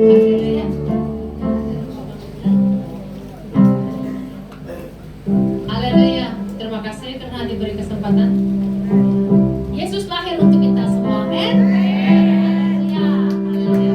Haleluya. Haleluya. Terima kasih karena diberi kesempatan. Yesus lahir untuk kita semua. Amin. Haleluya. Haleluya.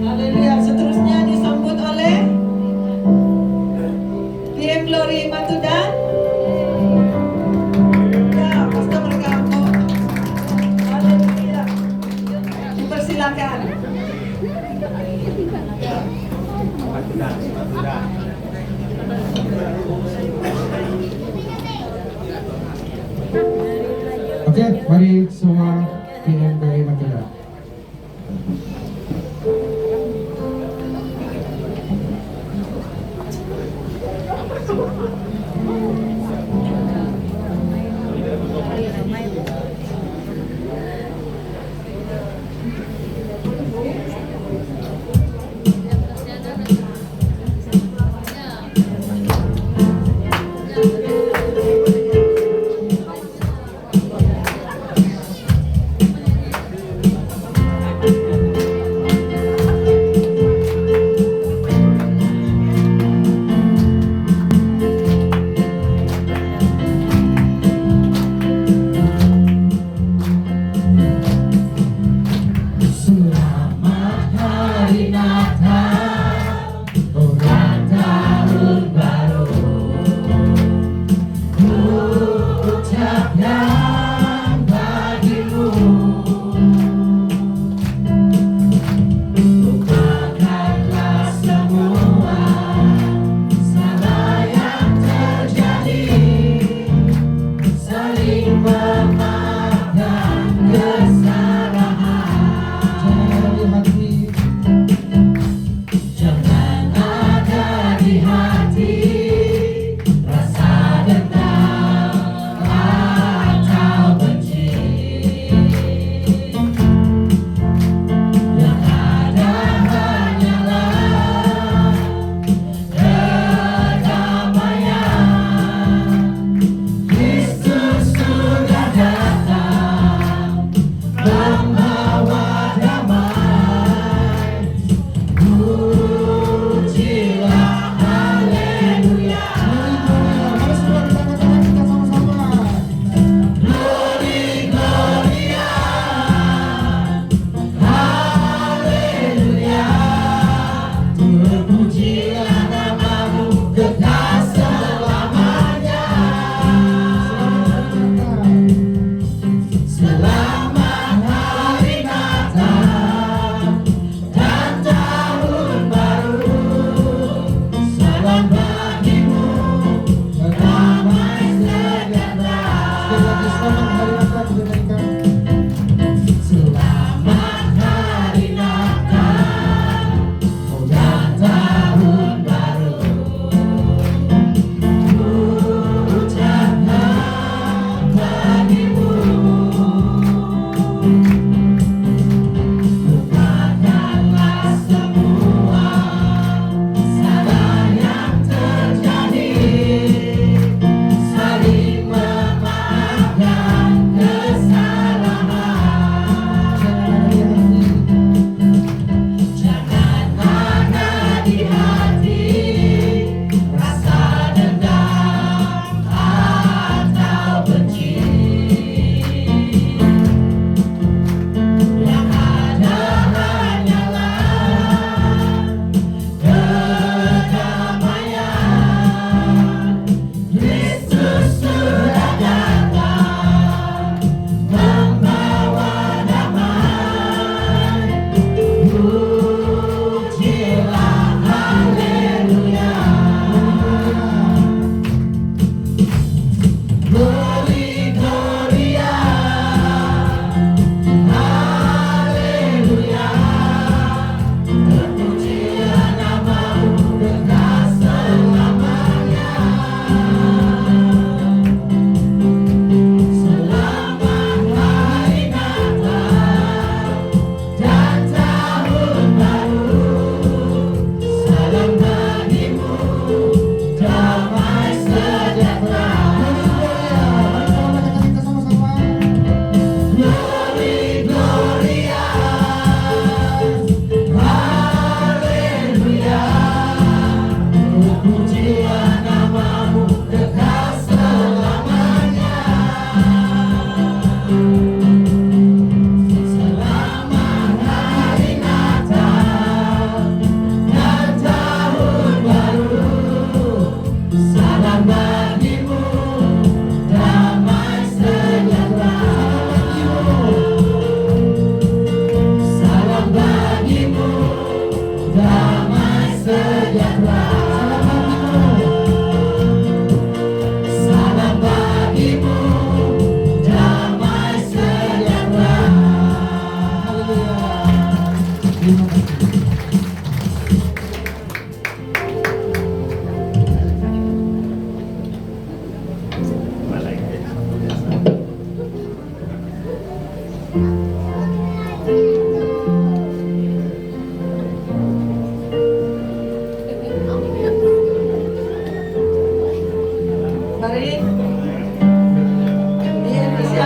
Haleluya. Seterusnya disambut oleh PM Glory Matudan. Ya, pastor mereka mau. Haleluya. Dipersilakan. Oke, mari semua PM Glory Matudan.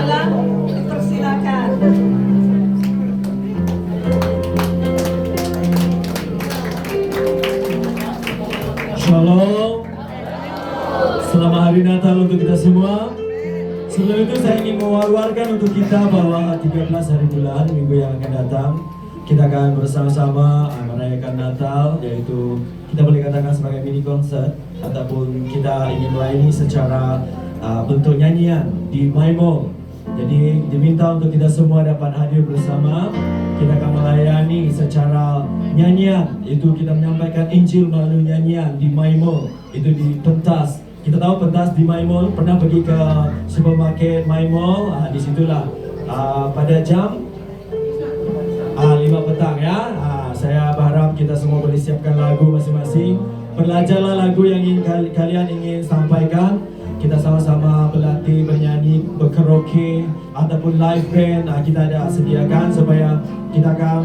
dalam, dipersilakan. Shalom. Selamat hari Natal untuk kita semua. Sebelum itu saya ingin mewawarkan untuk kita bahwa 13 hari bulan minggu yang akan datang kita akan bersama-sama merayakan Natal, yaitu kita boleh katakan sebagai mini konser ataupun kita ingin melayani secara bentuk nyanyian di My Mall. Jadi diminta untuk kita semua dapat hadir bersama. Kita akan melayani secara nyanyian, itu kita menyampaikan Injil melalui nyanyian di My Mall, itu di pentas. Kita tahu pentas di My Mall, pernah pergi ke supermarket My Mall, disitulah pada jam 5 petang ya. Saya berharap kita semua boleh siapkan lagu masing-masing. Belajarlah lagu yang kalian ingin sampaikan. Kita sama-sama berlatih, bernyanyi, berkaraoke ataupun live band. Kita ada sediakan supaya kita akan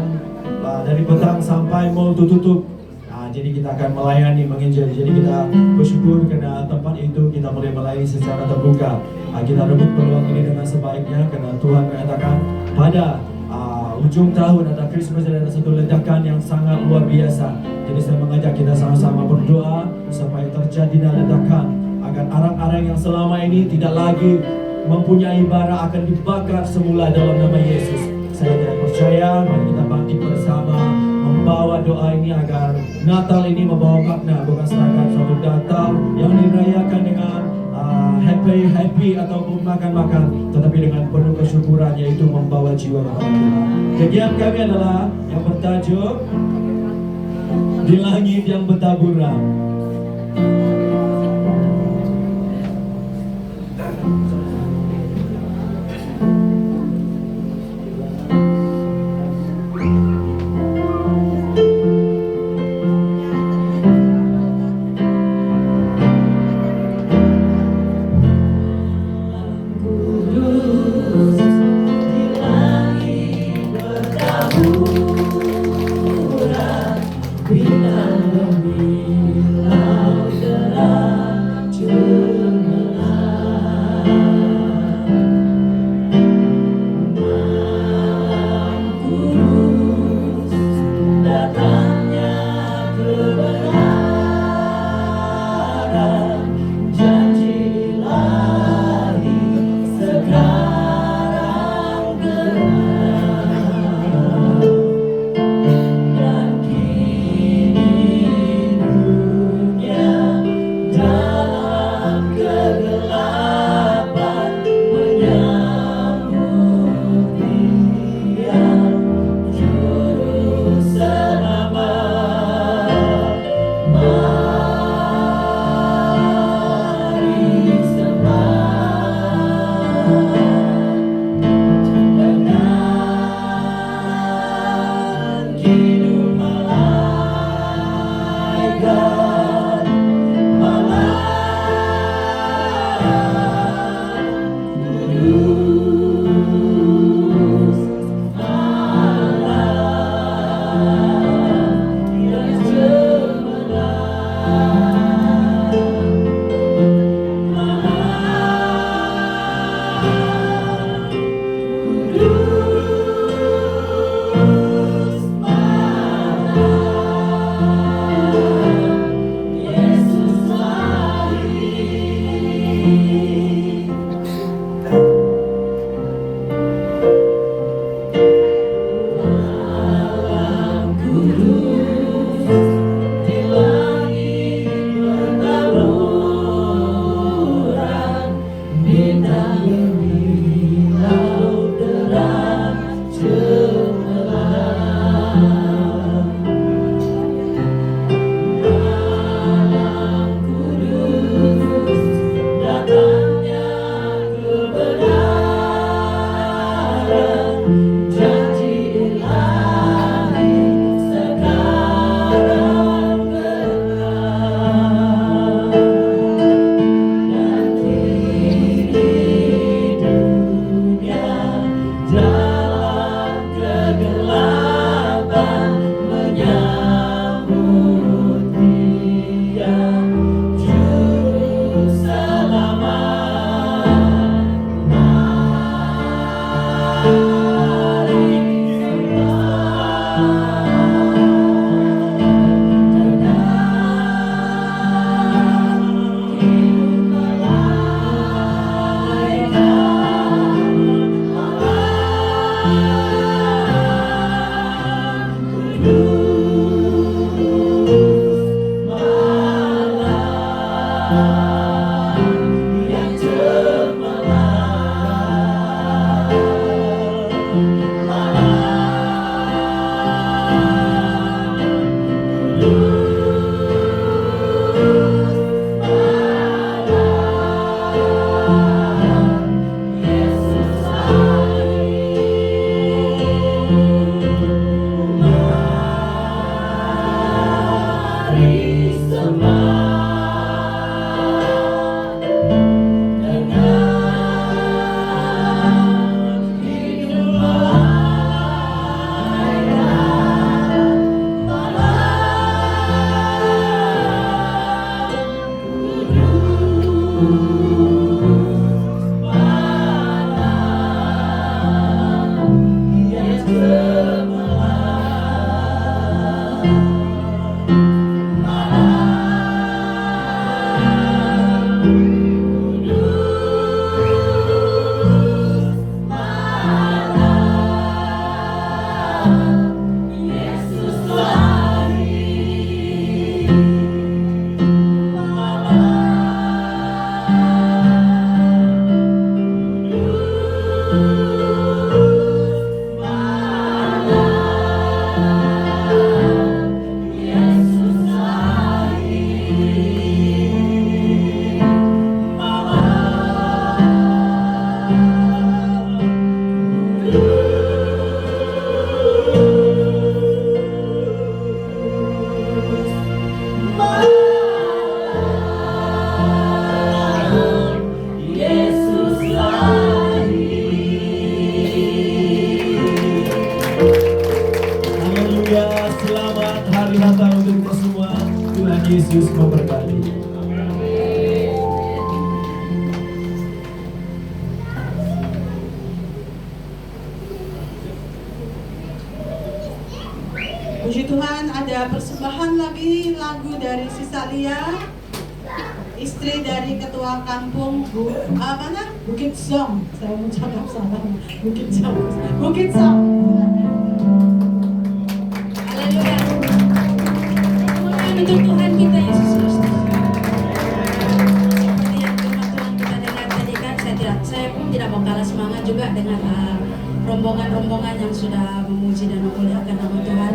dari petang sampai mall tutup. Jadi kita akan melayani, menginjil. Jadi kita bersyukur kerana tempat itu kita boleh melayani secara terbuka. Kita rebut peluang ini dengan sebaiknya kerana Tuhan mengatakan pada ujung tahun ada Christmas, ada satu ledakan yang sangat luar biasa. Jadi saya mengajak kita sama-sama berdoa supaya terjadilah ledakan, agar arang-arang yang selama ini tidak lagi mempunyai bara akan dibakar semula dalam nama Yesus. Saya tidak percaya, mari kita bangkit bersama membawa doa ini agar Natal ini membawa makna, bukan sekadar suatu Natal yang dirayakan dengan happy ataupun makan-makan, tetapi dengan penuh kesyukuran, yaitu membawa jiwa kepada Tuhan. Kegiatan kami adalah yang bertajuk Di Langit yang Bertaburan. Bintang gemilang Yesus memberkati. Puji Tuhan, ada persembahan lagi lagu dari Sisalia, istri dari ketua kampung mana? Bukit Song. Saya mengucapkan salah. Bukit Song. Bukit Song. Haleluya. Kemuliaan untuk Tuhan kita Yesus Kristus. Seperti yang firman Tuhan kita dengar tadi kan, saya pun tidak mau kalah semangat juga dengan rombongan-rombongan yang sudah memuji dan memuliakan nama Tuhan.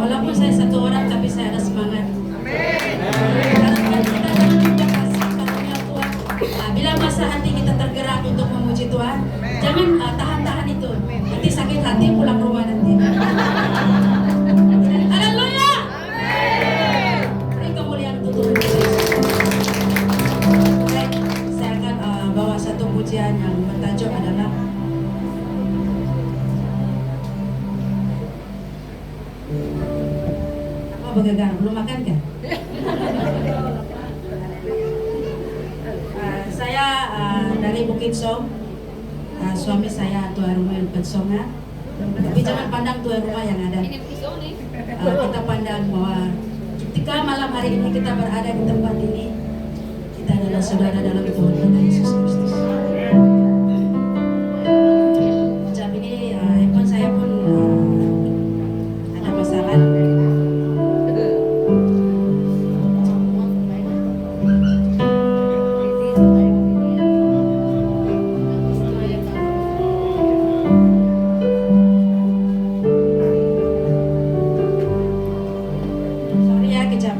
Walaupun saya satu orang, tapi saya ada semangat. Karena kita jangan lupa kasih karunia Tuhan. Bila masa hati kita tergerak untuk memuji Tuhan, jangan tahan-tahan itu. Nanti sakit hati pulang rumah nanti. Haleluya. Beri kemuliaan untuk Tuhan Yesus. Baik, saya akan bawa satu pujian yang bertajuk adalah Begagar, belum makan kan? Saya dari Bukit Song, suami saya tuan rumah yang Songa. Tapi jangan pandang tuan rumah yang ada. Kita pandang bahwa ketika malam hari ini kita berada di tempat ini, kita adalah saudara dalam Tuhan kita Yesus Kristus. Jam ini handphone saya pun ada masalah. Sorry ya, kejap.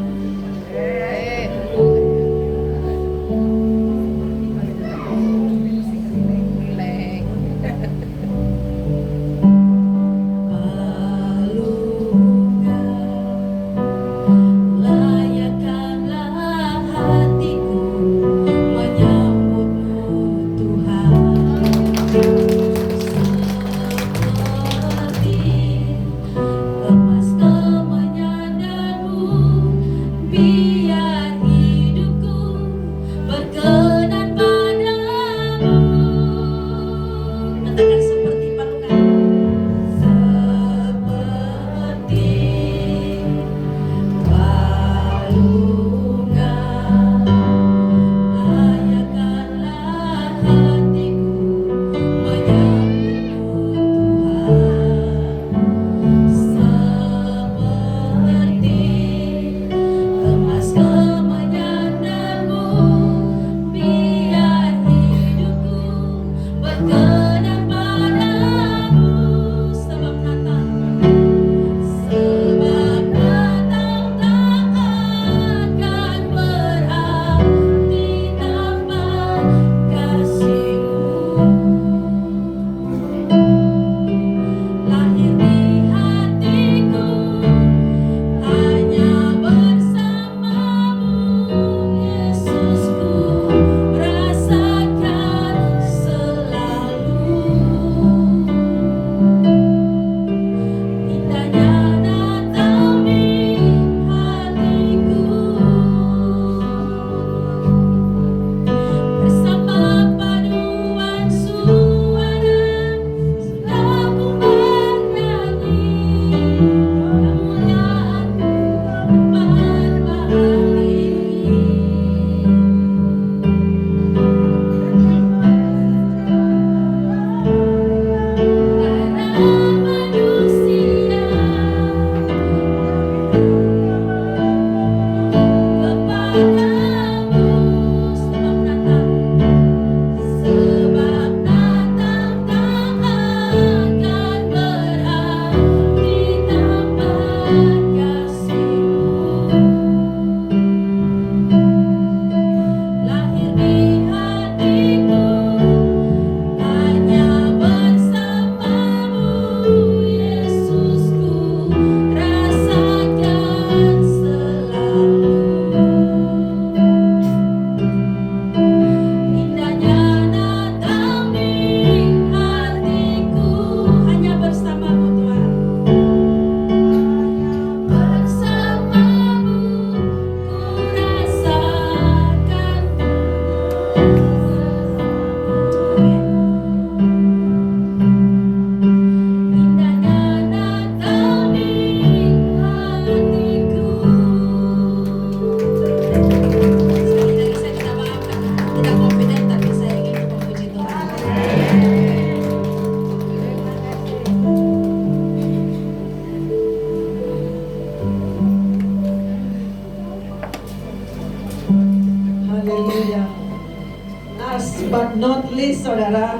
saudara.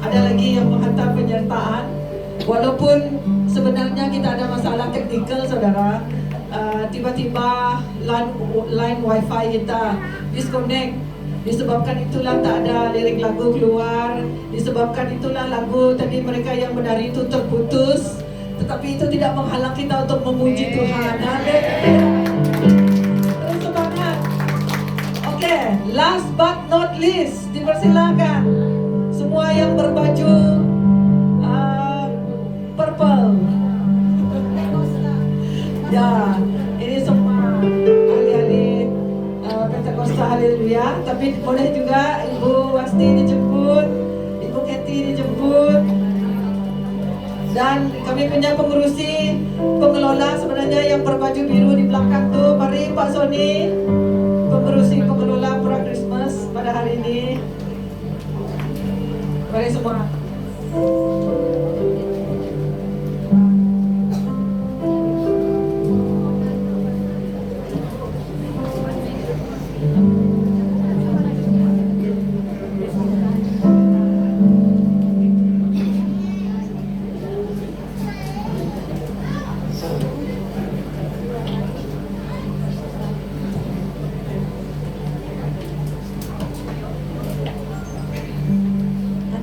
Ada lagi yang menghantar penyertaan. Walaupun sebenarnya kita ada masalah teknikal, saudara. Tiba-tiba line wifi kita disconnect. Disebabkan itulah tak ada lirik lagu keluar. Disebabkan itulah lagu tadi mereka yang menari itu terputus. Tetapi itu tidak menghalang kita untuk memuji Tuhan. Haleluya. Terus semangat. Oke, last but not least, dipersilakan semua yang berbaju purple. Ya, ini semua ahli-ahli Pentakosta, haleluya. Tapi boleh juga Ibu Wasti dijemput, Ibu Keti dijemput. Dan kami punya pengelola sebenarnya yang berbaju biru di belakang tuh. Mari Pak Sony, pengelola Pra Christmas pada hari ini. Mari semua.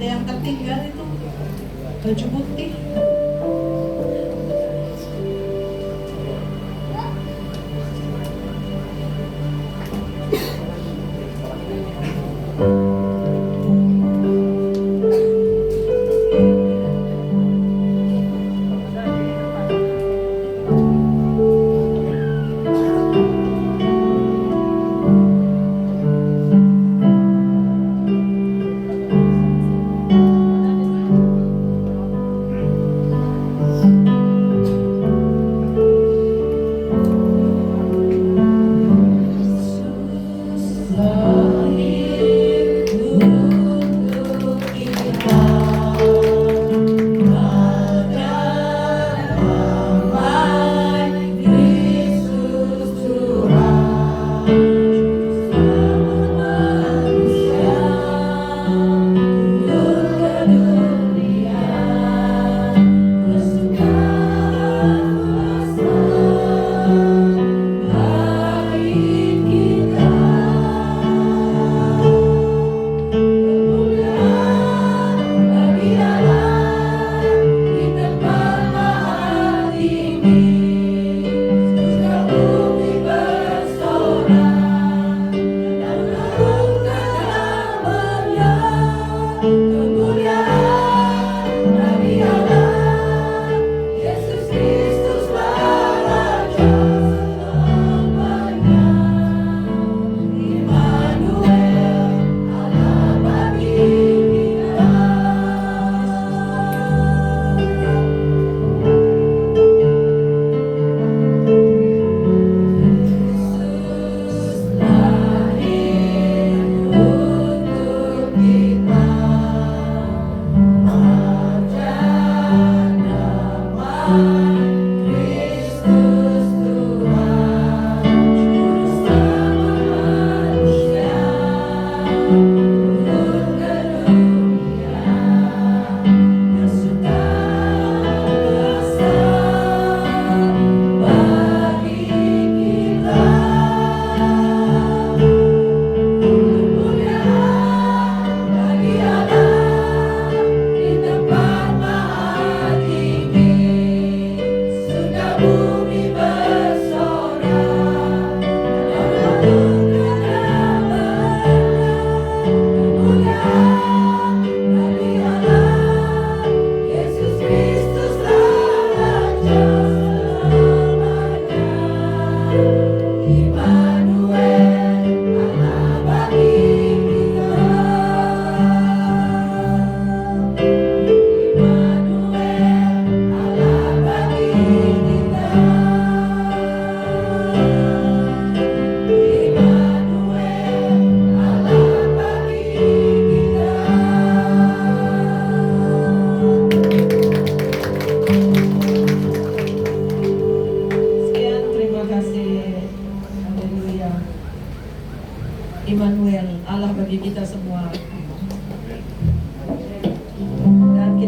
Ada yang tertinggal itu baju putih.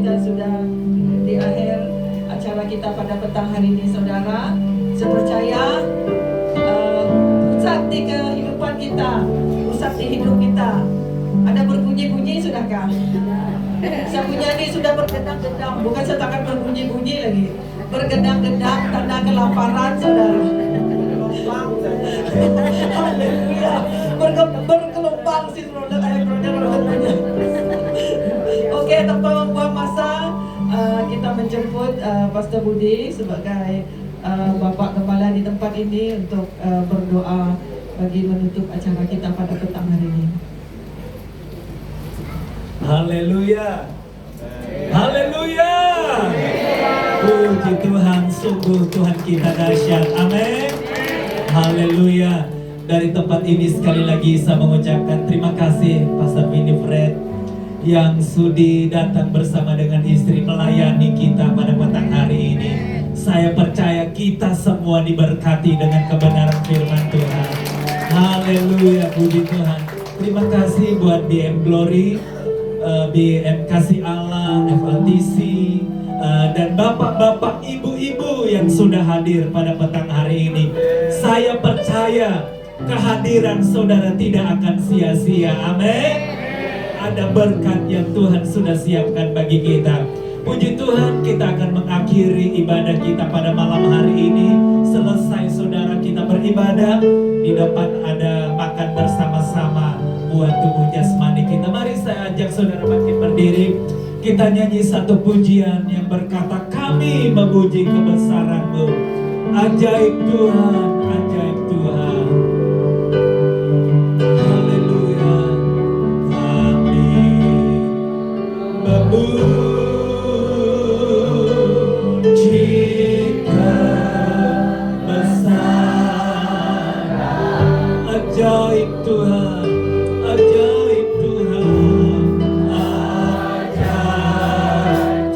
kita sudah di akhir acara kita pada petang hari ini, saudara. Saya percaya pusat di kehidupan kita, pusat di hidup kita. Ada berbunyi-bunyi sudahkah? Saya punya ini sudah bergedang-gedang, bukan setakat berbunyi-bunyi lagi. Bergedang-gedang tanda kelaparan, saudara. Haleluya. Bergelombang sih, saudara. Oke, tanpa membuang masa, kita menjemput Pastor Budi sebagai Bapak Gembala di tempat ini untuk berdoa bagi menutup acara kita pada petang hari ini. Haleluya. Haleluya. Puji Tuhan, sungguh Tuhan kita dahsyat. Amin. Haleluya. Dari tempat ini sekali lagi saya mengucapkan terima kasih Pastor Winifred yang sudi datang bersama dengan istri melayani kita pada petang hari ini. Saya percaya kita semua diberkati dengan kebenaran firman Tuhan. Haleluya, puji Tuhan. Terima kasih buat BM Glory, BM Kasih Allah, FLTC, dan bapak-bapak, ibu-ibu yang sudah hadir pada petang hari ini. Saya percaya kehadiran saudara tidak akan sia-sia. Amin. Ada berkat yang Tuhan sudah siapkan bagi kita. Puji Tuhan, kita akan mengakhiri ibadah kita pada malam hari ini. Selesai saudara kita beribadah, di depan ada makan bersama-sama buat tubuh jasmani kita. Mari saya ajak saudara bangkit berdiri. Kita nyanyi satu pujian yang berkata, kami memuji kebesaran-Mu. Ajaib Tuhan, ajaib Tuhan. Haleluya. Kami memuji kebesaran. Ajaib Tuhan, ajaib Tuhan, ajaib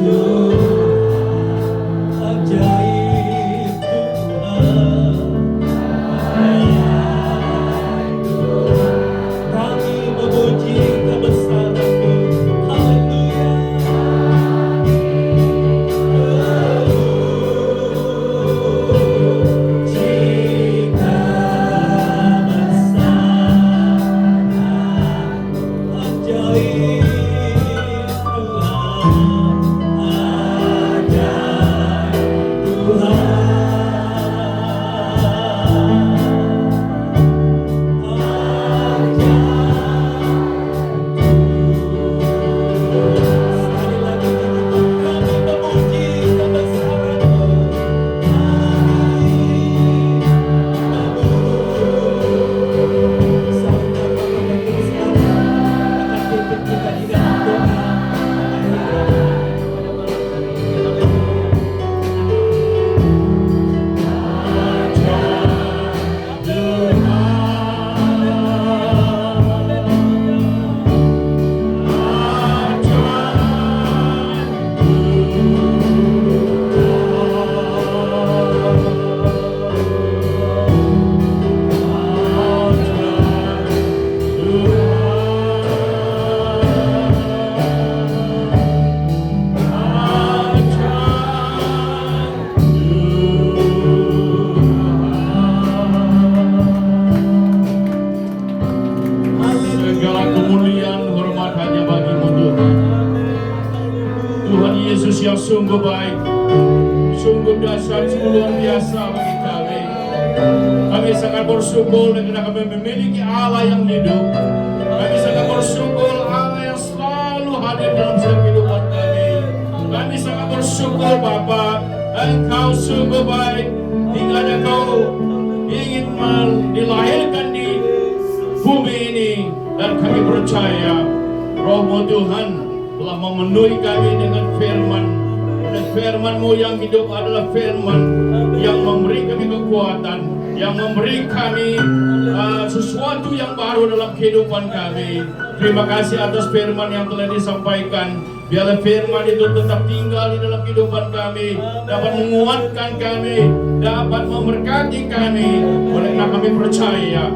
Tuhan, ajaib Tuhan, ajaib Tuhan. Kami memuji kebesaran-Mu. Haleluya. Memuji Yesus yang sungguh baik, sungguh dahsyat, sungguh luar biasa bagi kami. Kami sangat bersyukur karena kami memiliki Allah yang hidup. Kami sangat bersyukur Allah yang selalu hadir dalam setiap kehidupan kami. Kami sangat bersyukur Bapa, Engkau sungguh baik hingga Engkau ingin dilahirkan di bumi ini, dan kami percaya Roh-Mu Tuhan telah memenuhi kami dengan firman, dan firman-Mu yang hidup adalah firman yang memberi kami kekuatan, yang memberi kami sesuatu yang baru dalam kehidupan kami. Terima kasih atas firman yang telah disampaikan. Biarlah firman itu tetap tinggal di dalam kehidupan kami, dapat menguatkan kami, dapat memberkati kami, karena kami percaya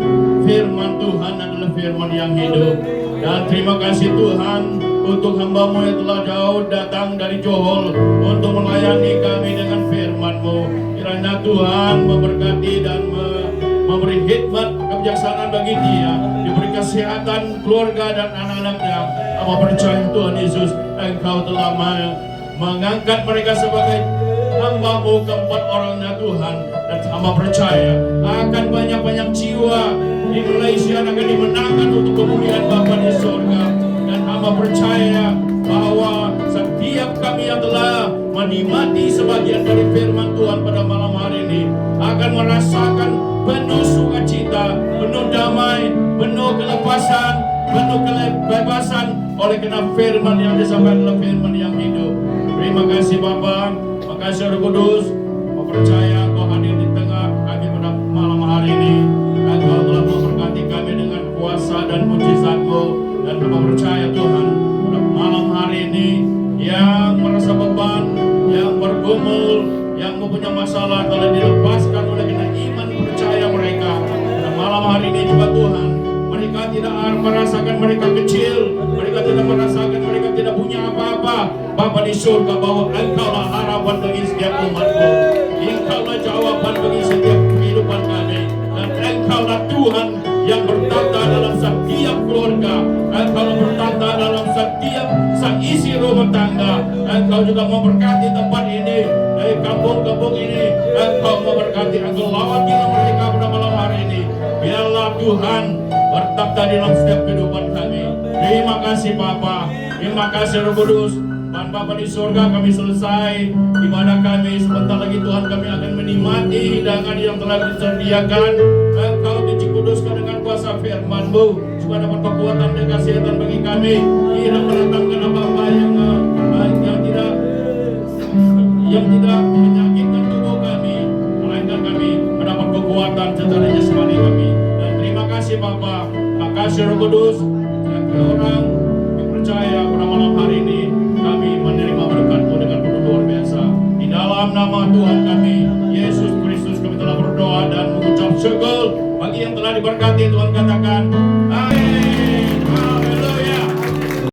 firman Tuhan adalah firman yang hidup. Dan terima kasih Tuhan, untuk hamba-Mu yang telah jauh datang dari Johor untuk melayani kami dengan firman-Mu. Kiranya Tuhan memberkati dan memberi hikmat kebijaksanaan bagi dia, diberi kesehatan keluarga dan anak-anaknya. Hamba percaya Tuhan Yesus, Engkau telah mengangkat mereka sebagai hamba-Mu keempat orangnya Tuhan. Dan hamba percaya akan banyak-banyak jiwa di Malaysia akan dimenangkan untuk kemuliaan Bapa di surga. Dan hamba percaya bahwa setiap kami yang telah menikmati sebagian dari firman Tuhan pada malam hari ini akan merasakan penuh sukacita, penuh damai, penuh kelepasan, penuh kebebasan oleh karena firman yang disampaikan adalah firman yang hidup. Terima kasih Bapa, terima kasih Roh Kudus. Kau percaya Kau hadir di tengah kami pada malam hari ini. Engkau telah memberkati kami dengan kuasa dan mujizat-Mu. Dan kami percaya Tuhan, pada malam hari ini yang merasa beban, yang bergumul, yang mempunyai masalah telah dilepaskan oleh karena iman percaya mereka. Dan malam hari ini juga Tuhan, mereka tidak merasakan mereka kecil, mereka tidak merasakan mereka tidak punya apa-apa. Bapa di surga, bahwa Engkaulah harapan bagi setiap umat-Mu, Engkaulah jawaban bagi setiap kehidupan kami, dan Engkaulah Tuhan yang bertata dalam setiap keluarga. Engkau bertata dalam setiap isi rumah tangga. Engkau juga memberkati tempat ini, dari kampung-kampung ini. Engkau memberkati, Engkau lawati mereka pada malam hari ini. Biarlah Tuhan bertata dalam setiap kehidupan kami. Terima kasih Bapa, terima kasih Roh Kudus. Dan Bapa di surga, kami selesai ibadah kami. Sebentar lagi Tuhan kami akan menikmati hidangan yang telah disediakan. Engkau Tuhan kuduskan dengan kuasa firman-Mu, supaya dapat kekuatan dan kesehatan bagi kami. Tidak mendatangkan apa-apa yang tidak menyakitkan tubuh kami, melainkan kami mendapat kekuatan secara jasmani kami. Dan terima kasih Bapa, terima kasih Roh Kudus. Setiap orang yang percaya pada malam hari ini, kami menerima berkat-Mu dengan penuh luar biasa. Di dalam nama Tuhan kami, Yesus Kristus, kami telah berdoa dan mengucap syukur. Bagi yang telah diberkati, Tuhan katakan